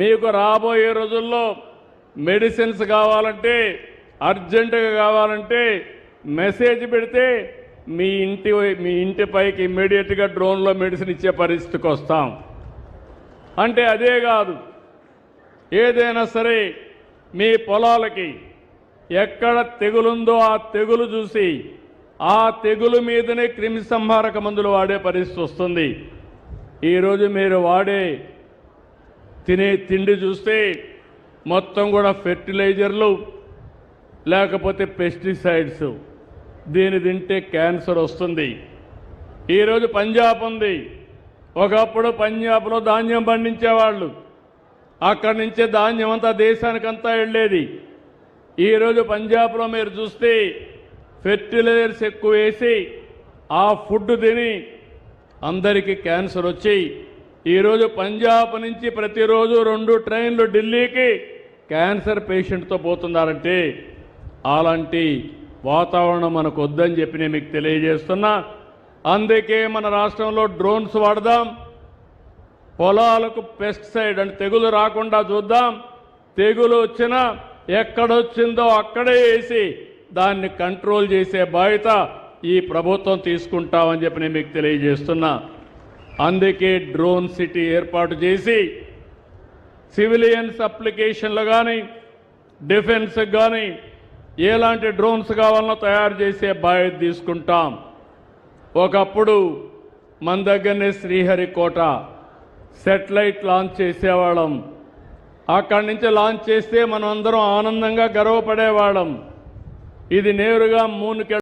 మీకు రాబోయే రోజుల్లో మెడిసిన్స్ కావాలంటే అర్జెంటుగా కావాలంటే మెసేజ్ పెడితే మీ ఇంటిపైకి ఇమ్మీడియట్గా డ్రోన్లో మెడిసిన్ ఇచ్చే పరిస్థితికి వస్తాం. అంటే అదే కాదు, ఏదైనా సరే మీ పొలాలకి ఎక్కడ తెగులుందో ఆ తెగులు చూసి ఆ తెగులు మీదనే క్రిమి సంహారక మందులు వాడే పరిస్థితి వస్తుంది. ఈరోజు మీరు తినే తిండి చూస్తే మొత్తం కూడా ఫెర్టిలైజర్లు లేకపోతే పెస్టిసైడ్స్. దీని తింటే క్యాన్సర్ వస్తుంది. ఈరోజు పంజాబ్ ఉంది. ఒకప్పుడు పంజాబ్లో ధాన్యం పండించేవాళ్ళు, అక్కడి నుంచే ధాన్యం అంతా దేశానికంతా వెళ్ళేది. ఈరోజు పంజాబ్లో మీరు చూస్తే ఫెర్టిలైజర్స్ ఎక్కువ వేసి ఆ ఫుడ్ తిని అందరికీ క్యాన్సర్ వచ్చి ఈరోజు పంజాబ్ నుంచి ప్రతిరోజు 2 ట్రైన్లు ఢిల్లీకి క్యాన్సర్ పేషెంట్తో పోతున్నారంటే అలాంటి వాతావరణం మనకు వద్దని చెప్పి నేను మీకు తెలియజేస్తున్నా. అందుకే మన రాష్ట్రంలో డ్రోన్స్ వాడదాం, పొలాలకు పెస్టిసైడ్ అంటే తెగులు రాకుండా చూద్దాం. తెగులు వచ్చినా ఎక్కడొచ్చిందో అక్కడే వేసి దాన్ని కంట్రోల్ చేసే బాధ్యత ఈ ప్రభుత్వం తీసుకుంటామని చెప్పి నేను మీకు తెలియజేస్తున్నా. అందుకే డ్రోన్ సిటీ ఏర్పాటు చేసి సివిలియన్స్ అప్లికేషన్లు కానీ డిఫెన్స్కి కానీ ఎలాంటి డ్రోన్స్ కావాలనో తయారు చేసే బాధ్యత తీసుకుంటాం. ఒకప్పుడు మన దగ్గరనే శ్రీహరికోట సెటిలైట్ లాంచ్ చేసేవాళ్ళం. అక్కడి నుంచి లాంచ్ చేస్తే మనం అందరం ఆనందంగా గర్వపడేవాళ్ళం. ఇది నేరుగా మూన్కి